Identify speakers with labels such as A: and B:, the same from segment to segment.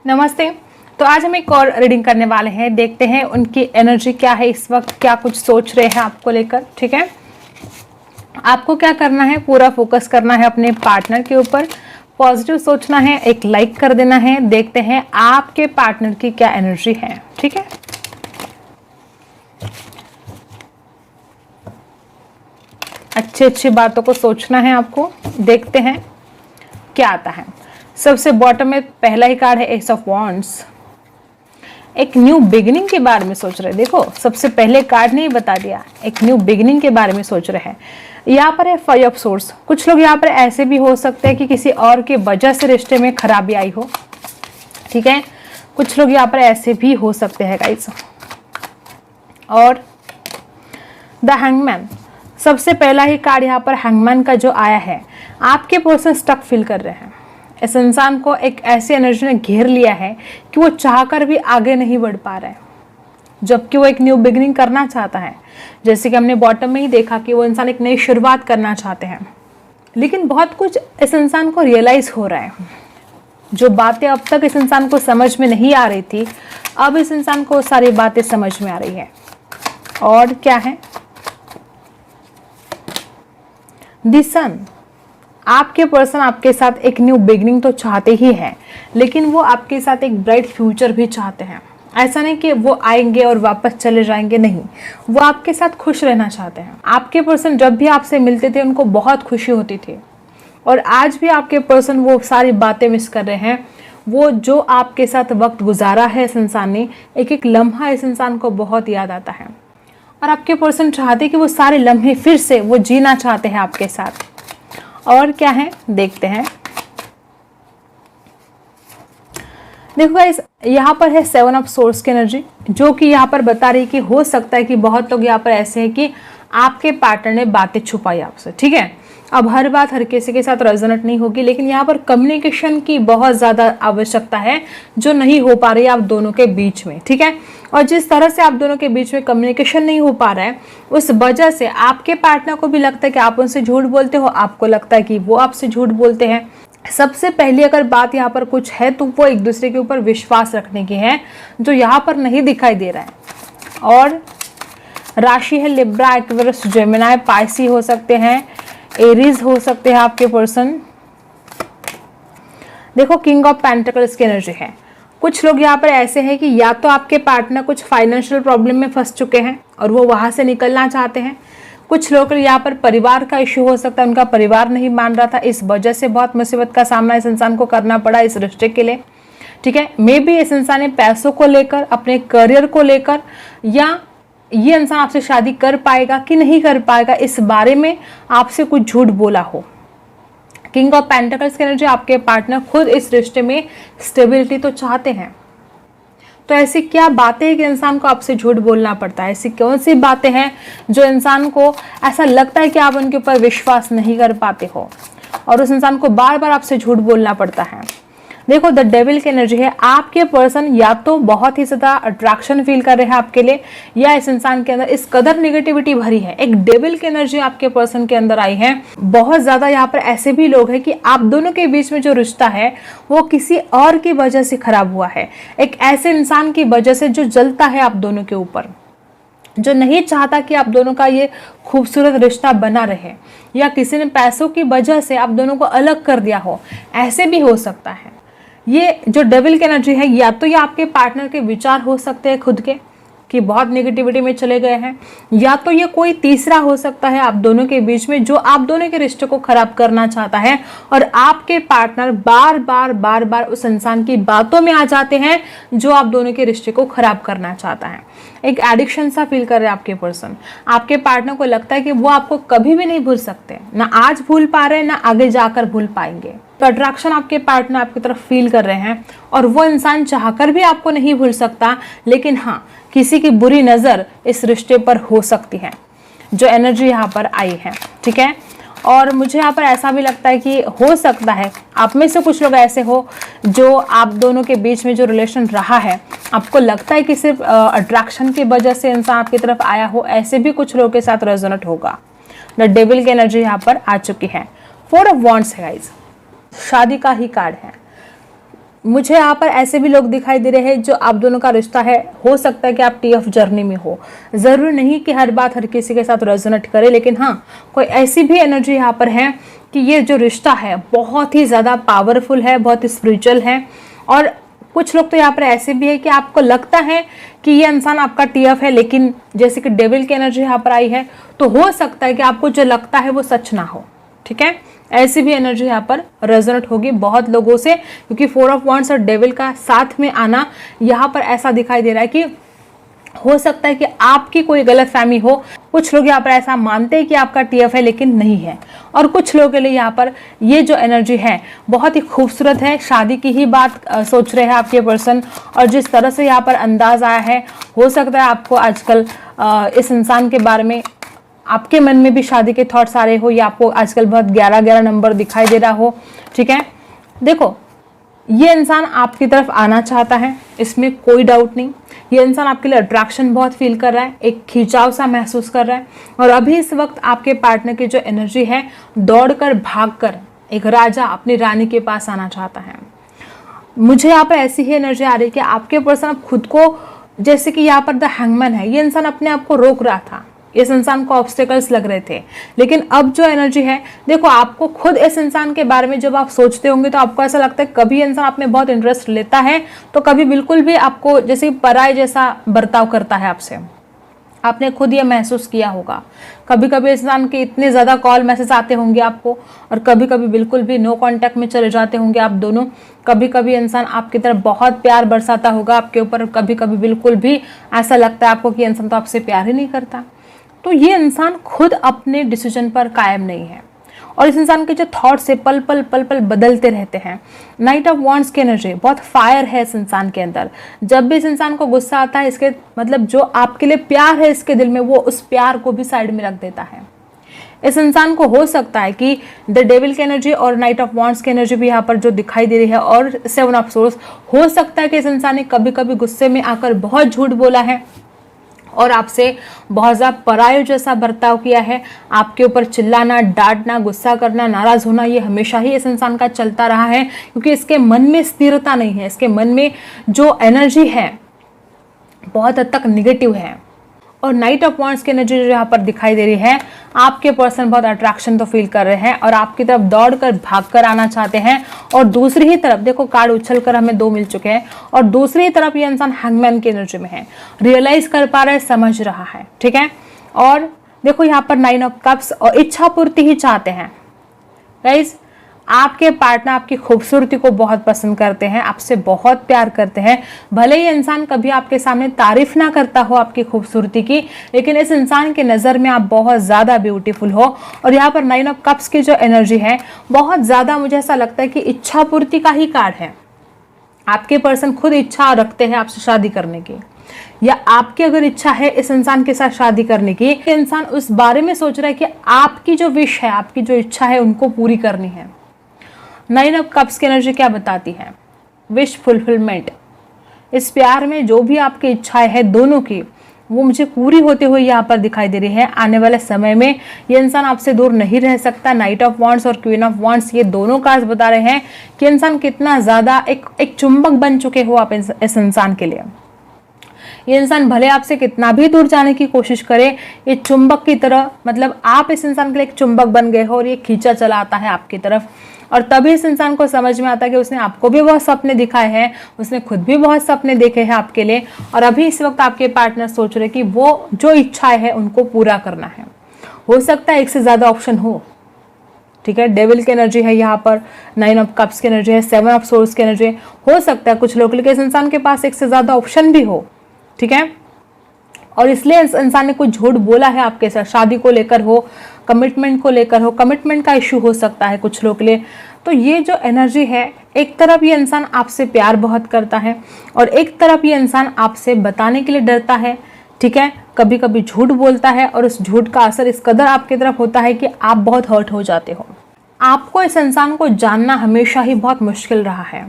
A: नमस्ते। तो आज हम एक और रीडिंग करने वाले हैं। देखते हैं उनकी एनर्जी क्या है इस वक्त, क्या कुछ सोच रहे हैं आपको लेकर। ठीक है, आपको क्या करना है, पूरा फोकस करना है अपने पार्टनर के ऊपर, पॉजिटिव सोचना है, एक लाइक कर देना है। देखते हैं आपके पार्टनर की क्या एनर्जी है। ठीक है, अच्छी अच्छी बातों को सोचना है आपको। देखते हैं क्या आता है। सबसे बॉटम में पहला ही कार्ड है एस ऑफ वॉन्ड्स। एक न्यू बिगिनिंग के बारे में सोच रहे हैं। देखो, सबसे पहले कार्ड ने ही बता दिया, एक न्यू बिगिनिंग के बारे में सोच रहे हैं। यहाँ पर है फाइव ऑफ सोर्स। कुछ लोग यहाँ पर ऐसे भी हो सकते हैं कि किसी और के वजह से रिश्ते में खराबी आई हो। ठीक है, कुछ लोग यहाँ पर ऐसे भी हो सकते हैं गाइस। और द हैंगमैन, सबसे पहला ही कार्ड यहाँ पर हैंगमैन का जो आया है, आपके पर्सन स्टक फील कर रहे हैं। इस इंसान को एक ऐसी एनर्जी ने घेर लिया है कि वो चाहकर भी आगे नहीं बढ़ पा रहा है, जबकि वो एक न्यू बिगिनिंग करना चाहता है। जैसे कि हमने बॉटम में ही देखा कि वो इंसान एक नई शुरुआत करना चाहते हैं, लेकिन बहुत कुछ इस इंसान को रियलाइज हो रहा है। जो बातें अब तक इस इंसान को समझ में नहीं आ रही थी, अब इस इंसान को सारी बातें समझ में आ रही है। और क्या है, द सन, आपके पर्सन आपके साथ एक न्यू बिगिनिंग तो चाहते ही हैं, लेकिन वो आपके साथ एक ब्राइट फ्यूचर भी चाहते हैं। ऐसा नहीं कि वो आएंगे और वापस चले जाएंगे, नहीं, वो आपके साथ खुश रहना चाहते हैं। आपके पर्सन जब भी आपसे मिलते थे उनको बहुत खुशी होती थी, और आज भी आपके पर्सन वो सारी बातें मिस कर रहे हैं। वो जो आपके साथ वक्त गुजारा है इस इंसान ने, एक एक लम्हा इस इंसान को बहुत याद आता है, और आपके पर्सन चाहते कि वो सारे लम्हे फिर से वो जीना चाहते हैं आपके साथ। और क्या है, देखते हैं। देखो गाइस, यहाँ पर है सेवन ऑफ सोर्स की एनर्जी, जो कि यहाँ पर बता रही है कि हो सकता है कि बहुत लोग यहाँ पर ऐसे हैं कि आपके पार्टनर ने बातें छुपाई आपसे। ठीक है, अब हर बात हर किसी के साथ रेजोनेट नहीं होगी, लेकिन यहाँ पर कम्युनिकेशन की बहुत ज़्यादा आवश्यकता है, जो नहीं हो पा रही है आप दोनों के बीच में। ठीक है, और जिस तरह से आप दोनों के बीच में कम्युनिकेशन नहीं हो पा रहा है, उस वजह से आपके पार्टनर को भी लगता है कि आप उनसे झूठ बोलते हो, आपको लगता है कि वो आपसे झूठ बोलते हैं। सबसे पहली अगर बात यहाँ पर कुछ है तो वो एक दूसरे के ऊपर विश्वास रखने की है, जो यहाँ पर नहीं दिखाई दे रहा है। और राशि है लिब्रा, एक्वेरियस, जेमिनी, पाइसी हो सकते हैं, एरीज हो सकते हैं आपके पर्सन। देखो, किंग ऑफ पेंटिकल्स की एनर्जी है। कुछ लोग यहाँ पर ऐसे हैं कि या तो आपके पार्टनर कुछ फाइनेंशियल प्रॉब्लम में फंस चुके हैं और वो वहां से निकलना चाहते हैं। कुछ लोग यहाँ पर परिवार का इश्यू हो सकता है, उनका परिवार नहीं मान रहा था, इस वजह से बहुत मुसीबत का सामना इस इंसान को करना पड़ा इस रिश्ते के लिए। ठीक है, मे बी इस इंसान ने पैसों को लेकर, अपने करियर को लेकर, या ये इंसान आपसे शादी कर पाएगा कि नहीं कर पाएगा, इस बारे में आपसे कुछ झूठ बोला हो। किंग ऑफ पेंटिकल्स की एनर्जी, आपके पार्टनर खुद इस रिश्ते में स्टेबिलिटी तो चाहते हैं। तो ऐसी क्या बातें हैं कि इंसान को आपसे झूठ बोलना पड़ता है? ऐसी कौन सी बातें हैं जो इंसान को ऐसा लगता है कि आप उनके ऊपर विश्वास नहीं कर पाते हो, और उस इंसान को बार बार आपसे झूठ बोलना पड़ता है? देखो, द डेविल की एनर्जी है। आपके पर्सन या तो बहुत ही ज़्यादा अट्रैक्शन फील कर रहे हैं आपके लिए, या इस इंसान के अंदर इस कदर निगेटिविटी भरी है। एक डेविल की एनर्जी आपके पर्सन के अंदर आई है। बहुत ज़्यादा यहाँ पर ऐसे भी लोग हैं कि आप दोनों के बीच में जो रिश्ता है वो किसी और की वजह से खराब हुआ है। एक ऐसे इंसान की वजह से जो जलता है आप दोनों के ऊपर, जो नहीं चाहता कि आप दोनों का ये खूबसूरत रिश्ता बना रहे, या किसी ने पैसों की वजह से आप दोनों को अलग कर दिया हो। ऐसे भी हो सकता है। ये जो डेविल की एनर्जी है, या तो ये आपके पार्टनर के विचार हो सकते हैं खुद के कि बहुत नेगेटिविटी में चले गए हैं, या तो ये कोई तीसरा हो सकता है आप दोनों के बीच में, जो आप दोनों के रिश्ते को खराब करना चाहता है, और आपके पार्टनर बार बार उस इंसान की बातों में आ जाते हैं जो आप दोनों के रिश्ते को खराब करना चाहता है। एक एडिक्शन सा फील कर रहे हैं आपके पर्सन। आपके पार्टनर को लगता है कि वो आपको कभी भी नहीं भूल सकते, ना आज भूल पा रहे हैं, ना आगे जाकर भूल पाएंगे। तो अट्रैक्शन आपके पार्टनर आपकी तरफ फील कर रहे हैं, और वो इंसान चाहकर भी आपको नहीं भूल सकता, लेकिन हाँ, किसी की बुरी नज़र इस रिश्ते पर हो सकती है, जो एनर्जी यहाँ पर आई है। ठीक है, और मुझे यहाँ पर ऐसा भी लगता है कि हो सकता है आप में से कुछ लोग ऐसे हो जो आप दोनों के बीच में जो रिलेशन रहा है, आपको लगता है कि सिर्फ अट्रैक्शन की वजह से इंसान आपकी तरफ आया हो। ऐसे भी कुछ लोगों के साथ रेजोनेट होगा। द डेविल की एनर्जी यहाँ पर आ चुकी है। फोर ऑफ वॉन्ड्स है गाइज, शादी का ही कार्ड है। मुझे यहाँ पर ऐसे भी लोग दिखाई दे रहे हैं जो आप दोनों का रिश्ता है, हो सकता है कि आप TF जर्नी में हो। ज़रूरी नहीं कि हर बात हर किसी के साथ रेजोनेट करे, लेकिन हाँ, कोई ऐसी भी एनर्जी यहाँ पर है कि ये जो रिश्ता है बहुत ही ज़्यादा पावरफुल है, बहुत ही स्पिरिचुअल है। और कुछ लोग तो यहाँ पर ऐसे भी है कि आपको लगता है कि ये इंसान आपका TF है, लेकिन जैसे कि डेविल की एनर्जी यहाँ पर आई है, तो हो सकता है कि आपको जो लगता है वो सच ना हो। ठीक है, ऐसी भी एनर्जी यहाँ पर रेजोनेट होगी बहुत लोगों से, क्योंकि 4 ऑफ वांड्स और डेविल का साथ में आना यहाँ पर ऐसा दिखाई दे रहा है कि हो सकता है कि आपकी कोई गलतफहमी हो। कुछ लोग यहाँ पर ऐसा मानते हैं कि आपका TF है, लेकिन नहीं है। और कुछ लोगों के लिए यहाँ पर ये जो एनर्जी है बहुत ही खूबसूरत है। शादी की ही बात सोच रहे हैं आपके पर्सन, और जिस तरह से यहाँ पर अंदाज आया है, हो सकता है आपको आजकल इस इंसान के बारे में आपके मन में भी शादी के थॉट्स आ रहे हो, या आपको आजकल बहुत 11-11 नंबर दिखाई दे रहा हो। ठीक है, देखो ये इंसान आपकी तरफ आना चाहता है, इसमें कोई डाउट नहीं। ये इंसान आपके लिए अट्रैक्शन बहुत फील कर रहा है, एक खिंचाव सा महसूस कर रहा है। और अभी इस वक्त आपके पार्टनर की जो एनर्जी है, दौड़कर भागकर एक राजा अपनी रानी के पास आना चाहता है। मुझे यहाँ पर ऐसी ही एनर्जी आ रही है कि आपके पर्सन अब खुद को, जैसे कि यहाँ पर द हैंगमैन है, ये इंसान अपने आप को रोक रहा था, इस इंसान को ऑब्स्टेकल्स लग रहे थे। लेकिन अब जो एनर्जी है, देखो आपको खुद इस इंसान के बारे में जब आप सोचते होंगे तो आपको ऐसा लगता है कभी इंसान आप में बहुत इंटरेस्ट लेता है, तो कभी बिल्कुल भी आपको जैसे पराये जैसा बर्ताव करता है आपसे। आपने खुद ये महसूस किया होगा। कभी कभी इंसान के इतने ज़्यादा कॉल मैसेज आते होंगे आपको, और कभी कभी बिल्कुल भी नो कांटेक्ट में चले जाते होंगे आप दोनों। कभी कभी इंसान आपकी तरफ बहुत प्यार बरसाता होगा आपके ऊपर, कभी कभी बिल्कुल भी ऐसा लगता है आपको कि इंसान तो आपसे प्यार ही नहीं करता। तो ये इंसान खुद अपने डिसीजन पर कायम नहीं है, और इस इंसान के जो थॉट्स है पल पल बदलते रहते हैं। नाइट ऑफ वांड्स की एनर्जी बहुत फायर है इस इंसान के अंदर। जब भी इस इंसान को गुस्सा आता है, इसके मतलब जो आपके लिए प्यार है इसके दिल में, वो उस प्यार को भी साइड में रख देता है। इस इंसान को हो सकता है कि द डेविल की एनर्जी और नाइट ऑफ वांड्स की एनर्जी भी यहाँ पर जो दिखाई दे रही है, और 7 ऑफ सोर्स, हो सकता है कि इस इंसान ने कभी कभी गुस्से में आकर बहुत झूठ बोला है और आपसे बहुत ज़्यादा पराये जैसा बर्ताव किया है। आपके ऊपर चिल्लाना, डांटना, गुस्सा करना, नाराज़ होना, ये हमेशा ही इस इंसान का चलता रहा है, क्योंकि इसके मन में स्थिरता नहीं है। इसके मन में जो एनर्जी है बहुत हद तक निगेटिव है। और नाइट ऑफ वांड्स की एनर्जी जो यहाँ पर दिखाई दे रही है, आपके पर्सन बहुत अट्रैक्शन तो फील कर रहे हैं और आपकी तरफ दौड़कर भागकर आना चाहते हैं। और दूसरी ही तरफ देखो, कार्ड उछल कर हमें 2 मिल चुके हैं, और दूसरी ही तरफ ये इंसान हैंगमैन की एनर्जी में है, रियलाइज कर पा रहा है, समझ रहा है। ठीक है, और देखो यहाँ पर 9 ऑफ कप्स, और इच्छा पूर्ति ही चाहते हैं। गाइस, आपके पार्टनर आपकी खूबसूरती को बहुत पसंद करते हैं, आपसे बहुत प्यार करते हैं। भले ही इंसान कभी आपके सामने तारीफ ना करता हो आपकी खूबसूरती की, लेकिन इस इंसान की नज़र में आप बहुत ज़्यादा ब्यूटीफुल हो। और यहाँ पर 9 ऑफ कप्स की जो एनर्जी है, बहुत ज़्यादा मुझे ऐसा लगता है कि इच्छा पूर्ति का ही कार्ड है। आपके पर्सन खुद इच्छा रखते हैं आपसे शादी करने की, या आपकी अगर इच्छा है इस इंसान के साथ शादी करने की, इंसान उस बारे में सोच रहा है कि आपकी जो विश है, आपकी जो इच्छा है, उनको पूरी करनी है। 9 ऑफ कप्स की एनर्जी क्या बताती है? Wish fulfilment. इस प्यार में जो भी आपकी इच्छाएं हैं दोनों की, वो मुझे पूरी होते हुए यहाँ पर दिखाई दे रही है। आने वाले समय में ये इंसान आपसे दूर नहीं रह सकता। नाइट ऑफ वांड्स और क्वीन ऑफ वांड्स, ये दोनों कार्ड्स बता रहे हैं कि इंसान कितना ज़्यादा एक चुंबक बन चुके हो आप इस इंसान के लिए। ये इंसान भले आपसे कितना भी दूर जाने की कोशिश करे, ये चुंबक की तरह, मतलब आप इस इंसान के लिए एक चुंबक बन गए हो और ये खींचा चला आता है आपकी तरफ। और तभी इस इंसान को समझ में आता है कि उसने आपको भी बहुत सपने दिखाए हैं, उसने खुद भी बहुत सपने देखे हैं आपके लिए, और अभी इस वक्त आपके पार्टनर सोच रहे कि वो जो इच्छाएं हैं उनको पूरा करना है। हो सकता है एक से ज़्यादा ऑप्शन हो। ठीक है, डेविल की एनर्जी है यहाँ पर, 9 ऑफ कप्स की एनर्जी है, 7 ऑफ सोर्स की एनर्जी है। हो सकता है कुछ लोगों के लिए इस इंसान के पास एक से ज़्यादा ऑप्शन भी हो। ठीक है, और इसलिए इस इंसान ने कुछ झूठ बोला है आपके साथ, शादी को लेकर हो, कमिटमेंट को लेकर हो, कमिटमेंट का इशू हो सकता है कुछ लोगों के लिए। तो ये जो एनर्जी है, एक तरफ ये इंसान आपसे प्यार बहुत करता है और एक तरफ ये इंसान आपसे बताने के लिए डरता है। ठीक है, कभी कभी झूठ बोलता है और उस झूठ का असर इस कदर आपकी तरफ होता है कि आप बहुत हर्ट हो जाते हो। आपको इस इंसान को जानना हमेशा ही बहुत मुश्किल रहा है।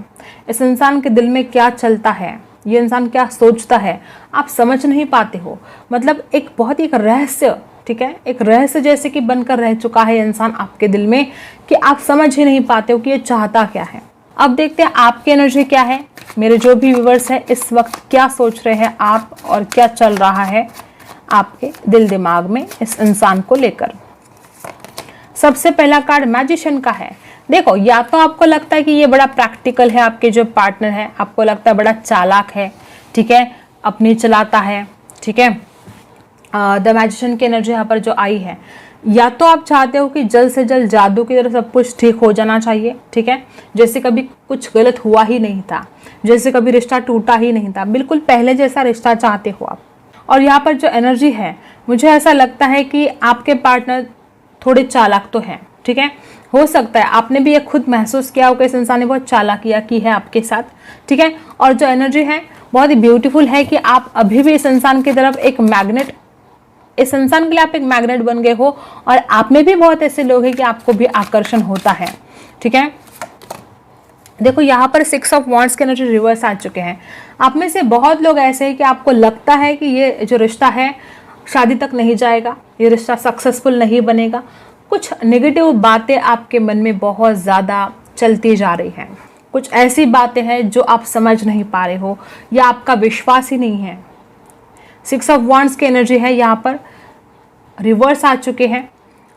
A: इस इंसान के दिल में क्या चलता है, ये इंसान क्या सोचता है, आप समझ नहीं पाते हो। मतलब एक बहुत ही एक रहस्य, ठीक है, एक रहस्य जैसे कि बनकर रह चुका है इंसान आपके दिल में, कि आप समझ ही नहीं पाते हो कि ये चाहता क्या है। अब देखते हैं आपकी एनर्जी क्या है। मेरे जो भी व्यूअर्स हैं इस वक्त क्या सोच रहे हैं आप और क्या चल रहा है आपके दिल दिमाग में इस इंसान को लेकर। सबसे पहला कार्ड मैजिशियन का है। देखो, या तो आपको लगता है कि ये बड़ा प्रैक्टिकल है, आपके जो पार्टनर है आपको लगता है बड़ा चालाक है, ठीक है, अपनी चलाता है, ठीक है। द मैजिशियन की एनर्जी यहाँ पर जो आई है, या तो आप चाहते हो कि जल्द से जल्द जादू की तरह सब कुछ ठीक हो जाना चाहिए, ठीक है, जैसे कभी कुछ गलत हुआ ही नहीं था, जैसे कभी रिश्ता टूटा ही नहीं था, बिल्कुल पहले जैसा रिश्ता चाहते हो आप। और यहाँ पर जो एनर्जी है, मुझे ऐसा लगता है कि आपके पार्टनर थोड़े चालाक तो हैं, ठीक है। हो सकता है आपने भी ये खुद महसूस किया हो कि इस इंसान ने बहुत चालाकियाँ की है आपके साथ, ठीक है। और जो एनर्जी है बहुत ही ब्यूटीफुल है कि आप अभी भी इस इंसान की तरफ एक मैग्नेट, इस इंसान के लिए आप एक मैग्नेट बन गए हो और आप में भी बहुत ऐसे लोग हैं कि आपको भी आकर्षण होता है, ठीक है। देखो, यहाँ पर 6 ऑफ वॉन्ड्स के एनर्जी रिवर्स आ चुके हैं। आप में से बहुत लोग ऐसे हैं कि आपको लगता है कि ये जो रिश्ता है शादी तक नहीं जाएगा, ये रिश्ता सक्सेसफुल नहीं बनेगा। कुछ नेगेटिव बातें आपके मन में बहुत ज़्यादा चलती जा रही हैं, कुछ ऐसी बातें हैं जो आप समझ नहीं पा रहे हो या आपका विश्वास ही नहीं है। 6 ऑफ वॉन्ड्स की एनर्जी है यहाँ पर रिवर्स आ चुके हैं।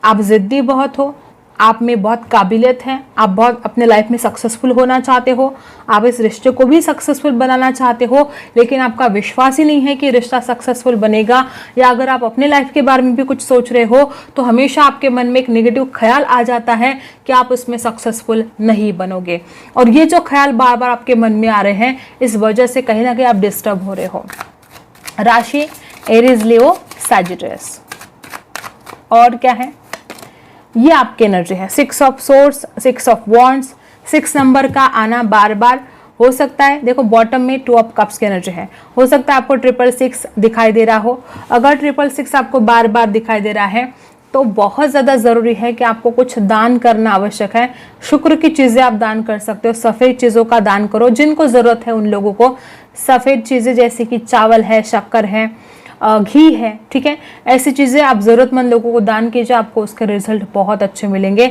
A: आप ज़िद्दी बहुत हो, आप में बहुत काबिलियत है, आप बहुत अपने लाइफ में सक्सेसफुल होना चाहते हो, आप इस रिश्ते को भी सक्सेसफुल बनाना चाहते हो, लेकिन आपका विश्वास ही नहीं है कि रिश्ता सक्सेसफुल बनेगा। या अगर आप अपने लाइफ के बारे में भी कुछ सोच रहे हो तो हमेशा आपके मन में एक नेगेटिव ख्याल आ जाता है कि आप उसमें सक्सेसफुल नहीं बनोगे। और ये जो ख्याल बार बार आपके मन में आ रहे हैं, इस वजह से कहीं ना कहीं आप डिस्टर्ब हो रहे हो। राशि एरीज, लियो, सैजिटेरियस। और क्या है, ये आपकी एनर्जी है। 6 of source, 6 of wands, 6 number का आना बार बार हो सकता है। देखो, बॉटम में 2 ऑफ कप्स की एनर्जी है। हो सकता है आपको 666 दिखाई दे रहा हो। अगर 666 आपको बार बार दिखाई दे रहा है तो बहुत ज़्यादा ज़रूरी है कि आपको कुछ दान करना आवश्यक है। शुक्र की चीज़ें आप दान कर सकते हो, सफ़ेद चीज़ों का दान करो, जिनको ज़रूरत है उन लोगों को। सफ़ेद चीज़ें जैसे कि चावल है, शक्कर है, घी है, ठीक है, ऐसी चीज़ें आप ज़रूरतमंद लोगों को दान कीजिए, आपको उसके रिजल्ट बहुत अच्छे मिलेंगे।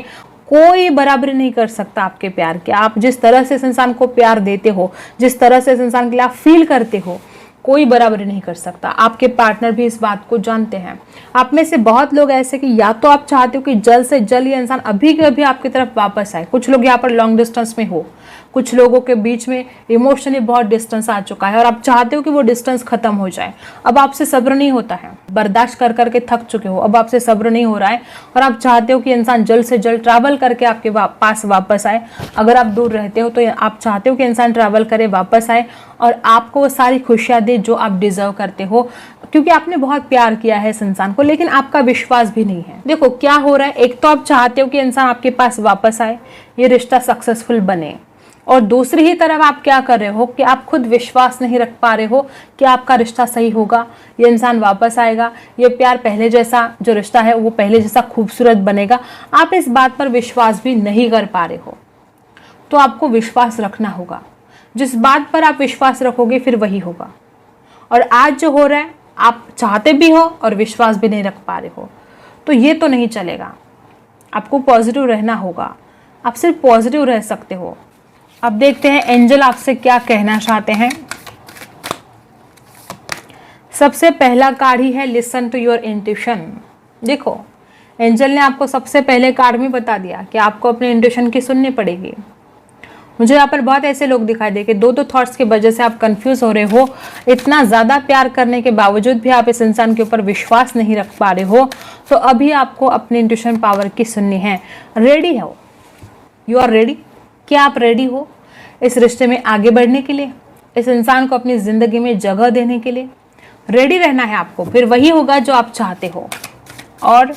A: कोई बराबरी नहीं कर सकता आपके प्यार की। आप जिस तरह से इस इंसान को प्यार देते हो, जिस तरह से इस इंसान के लिए आप फील करते हो, कोई बराबरी नहीं कर सकता। आपके पार्टनर भी इस बात को जानते हैं। आप में से बहुत लोग ऐसे कि या तो आप चाहते हो कि जल्द से जल्द ये इंसान अभी के अभी आपकी तरफ वापस आए। कुछ लोग यहाँ पर लॉन्ग डिस्टेंस में हो, कुछ लोगों के बीच में इमोशनली बहुत डिस्टेंस आ चुका है और आप चाहते हो कि वो डिस्टेंस खत्म हो जाए। अब आपसे सब्र नहीं होता है, बर्दाश्त कर करके थक चुके हो, अब आपसे सब्र नहीं हो रहा है और आप चाहते हो कि इंसान जल्द से जल्द ट्रैवल करके आपके पास वापस आए। अगर आप दूर रहते हो तो आप चाहते हो कि इंसान ट्रैवल करे, वापस आए और आपको वो सारी खुशियाँ दे जो आप डिजर्व करते हो, क्योंकि आपने बहुत प्यार किया है इस इंसान को, लेकिन आपका विश्वास भी नहीं है। देखो क्या हो रहा है, एक तो आप चाहते हो कि इंसान आपके पास वापस आए, ये रिश्ता सक्सेसफुल बने, और दूसरी ही तरफ आप क्या कर रहे हो कि आप खुद विश्वास नहीं रख पा रहे हो कि आपका रिश्ता सही होगा, ये इंसान वापस आएगा, ये प्यार पहले जैसा जो रिश्ता है वो पहले जैसा खूबसूरत बनेगा। आप इस बात पर विश्वास भी नहीं कर पा रहे हो। तो आपको विश्वास रखना होगा। जिस बात पर आप विश्वास रखोगे फिर वही होगा। और आज जो हो रहा है, आप चाहते भी हो और विश्वास भी नहीं रख पा रहे हो, तो ये तो नहीं चलेगा। आपको पॉजिटिव रहना होगा। आप सिर्फ पॉजिटिव रह सकते हो। अब देखते हैं एंजल आपसे क्या कहना चाहते हैं। सबसे पहला कार्ड ही है लिसन टू योर इंट्यूशन। देखो, एंजल ने आपको सबसे पहले कार्ड में बता दिया कि आपको अपने इंट्यूशन की सुननी पड़ेगी। मुझे यहाँ पर बहुत ऐसे लोग दिखाई दे कि दो थॉट्स की वजह से आप कंफ्यूज हो रहे हो। इतना ज़्यादा प्यार करने के बावजूद भी आप इस इंसान के ऊपर विश्वास नहीं रख पा रहे हो। तो अभी आपको अपनी इंट्यूशन पावर की सुननी है। रेडी हो, यू आर रेडी। क्या आप रेडी हो इस रिश्ते में आगे बढ़ने के लिए, इस इंसान को अपनी ज़िंदगी में जगह देने के लिए? रेडी रहना है आपको, फिर वही होगा जो आप चाहते हो। और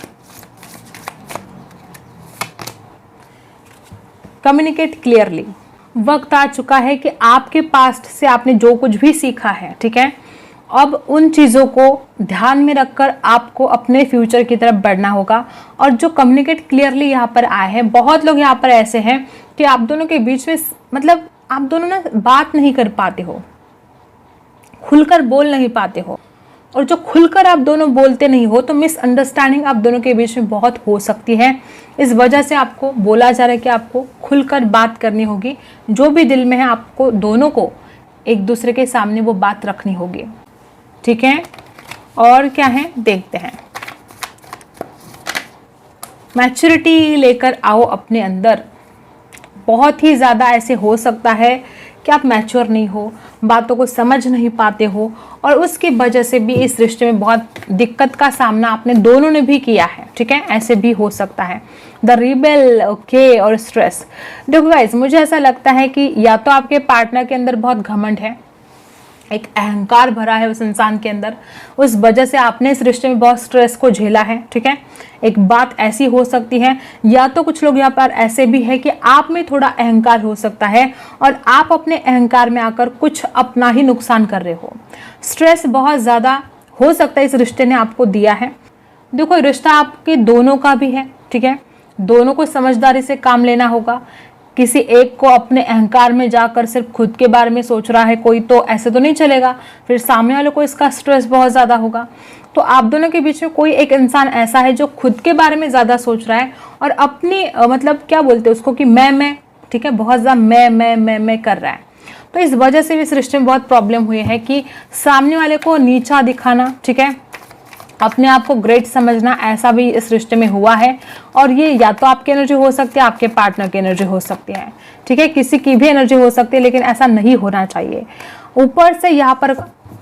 A: कम्युनिकेट क्लियरली। वक्त आ चुका है कि आपके पास्ट से आपने जो कुछ भी सीखा है, ठीक है, अब उन चीज़ों को ध्यान में रखकर आपको अपने फ्यूचर की तरफ बढ़ना होगा। और जो कम्युनिकेट क्लियरली यहाँ पर आए हैं, बहुत लोग यहाँ पर ऐसे हैं कि आप दोनों के बीच में मतलब आप दोनों ना बात नहीं कर पाते हो, खुलकर बोल नहीं पाते हो। और जो खुलकर आप दोनों बोलते नहीं हो तो मिसअंडरस्टैंडिंग आप दोनों के बीच में बहुत हो सकती है। इस वजह से आपको बोला जा रहा है कि आपको खुलकर बात करनी होगी, जो भी दिल में है आपको दोनों को एक दूसरे के सामने वो बात रखनी होगी, ठीक है। और क्या है देखते हैं। मैच्योरिटी लेकर आओ अपने अंदर। बहुत ही ज़्यादा ऐसे हो सकता है कि आप मैच्योर नहीं हो, बातों को समझ नहीं पाते हो और उसकी वजह से भी इस रिश्ते में बहुत दिक्कत का सामना आपने दोनों ने भी किया है, ठीक है। ऐसे भी हो सकता है। द रिबेल, ओके, और स्ट्रेस। देखो गाइस, मुझे ऐसा लगता है कि या तो आपके पार्टनर के अंदर बहुत घमंड है, एक अहंकार भरा है उस इंसान के अंदर, उस वजह से आपने इस रिश्ते में बहुत स्ट्रेस को झेला है, ठीक है। एक बात ऐसी हो सकती है, या तो कुछ लोग यहाँ पर ऐसे भी है कि आप में थोड़ा अहंकार हो सकता है और आप अपने अहंकार में आकर कुछ अपना ही नुकसान कर रहे हो। स्ट्रेस बहुत ज़्यादा हो सकता है इस रिश्ते ने आपको दिया है। देखो, रिश्ता आपके दोनों का भी है, ठीक है। दोनों को समझदारी से काम लेना होगा। किसी एक को अपने अहंकार में जाकर सिर्फ खुद के बारे में सोच रहा है कोई, तो ऐसे तो नहीं चलेगा, फिर सामने वाले को इसका स्ट्रेस बहुत ज़्यादा होगा। तो आप दोनों के बीच में कोई एक इंसान ऐसा है जो खुद के बारे में ज़्यादा सोच रहा है और अपनी मतलब क्या बोलते हैं उसको कि मैं, ठीक है, बहुत ज़्यादा मैं कर रहा है। तो इस वजह से भी इस रिश्ते में बहुत प्रॉब्लम हुई है कि सामने वाले को नीचा दिखाना, ठीक है, अपने आप को ग्रेट समझना, ऐसा भी इस रिश्ते में हुआ है। और ये या तो आपकी एनर्जी हो सकती है, आपके पार्टनर की एनर्जी हो सकती है, ठीक है, किसी की भी एनर्जी हो सकती है, लेकिन ऐसा नहीं होना चाहिए। ऊपर से यहाँ पर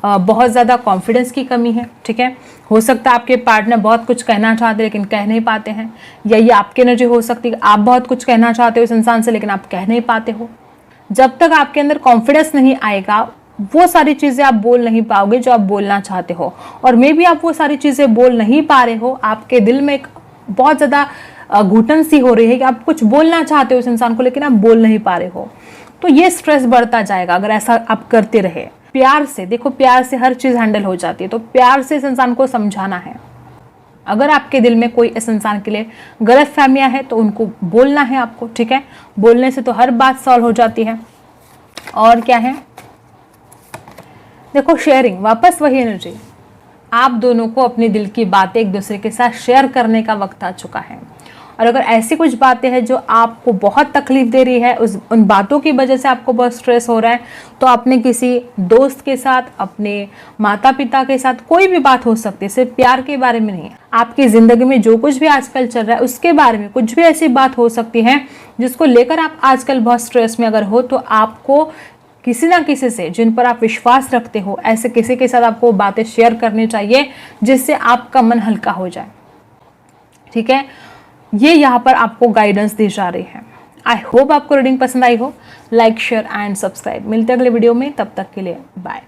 A: बहुत ज़्यादा कॉन्फिडेंस की कमी है, ठीक है। हो सकता है आपके पार्टनर बहुत कुछ कहना चाहते हैं लेकिन कह नहीं पाते हैं, या ये आपकी एनर्जी हो सकती है, आप बहुत कुछ कहना चाहते हो इस इंसान से लेकिन आप कह नहीं पाते हो। जब तक आपके अंदर कॉन्फिडेंस नहीं आएगा, वो सारी चीज़ें आप बोल नहीं पाओगे जो आप बोलना चाहते हो। और मे भी आप वो सारी चीज़ें बोल नहीं पा रहे हो, आपके दिल में एक बहुत ज़्यादा घुटन सी हो रही है कि आप कुछ बोलना चाहते हो उस इंसान को लेकिन आप बोल नहीं पा रहे हो। तो ये स्ट्रेस बढ़ता जाएगा अगर ऐसा आप करते रहे। प्यार से देखो, प्यार से हर चीज़ हैंडल हो जाती है, तो प्यार से इस इंसान को समझाना है। अगर आपके दिल में कोई इस इंसान के लिए गलत फहमियाँ है तो उनको बोलना है आपको, ठीक है। बोलने से तो हर बात सॉल्व हो जाती है। और क्या है देखो, शेयरिंग, वापस वही एनर्जी। आप दोनों को अपने दिल की बातें एक दूसरे के साथ शेयर करने का वक्त आ चुका है। और अगर ऐसी कुछ बातें हैं जो आपको बहुत तकलीफ दे रही है, उन बातों की वजह से आपको बहुत स्ट्रेस हो रहा है, तो आपने किसी दोस्त के साथ, अपने माता पिता के साथ, कोई भी बात हो सकती है, सिर्फ प्यार के बारे में नहीं, आपकी ज़िंदगी में जो कुछ भी आजकल चल रहा है उसके बारे में कुछ भी ऐसी बात हो सकती है जिसको लेकर आप आजकल बहुत स्ट्रेस में अगर हो, तो आपको किसी ना किसी से, जिन पर आप विश्वास रखते हो, ऐसे किसी के साथ आपको बातें शेयर करनी चाहिए जिससे आपका मन हल्का हो जाए, ठीक है। ये यहाँ पर आपको गाइडेंस दी जा रही है। आई होप आपको रीडिंग पसंद आई हो। Like, share and subscribe. मिलते हैं अगले वीडियो में, तब तक के लिए बाय।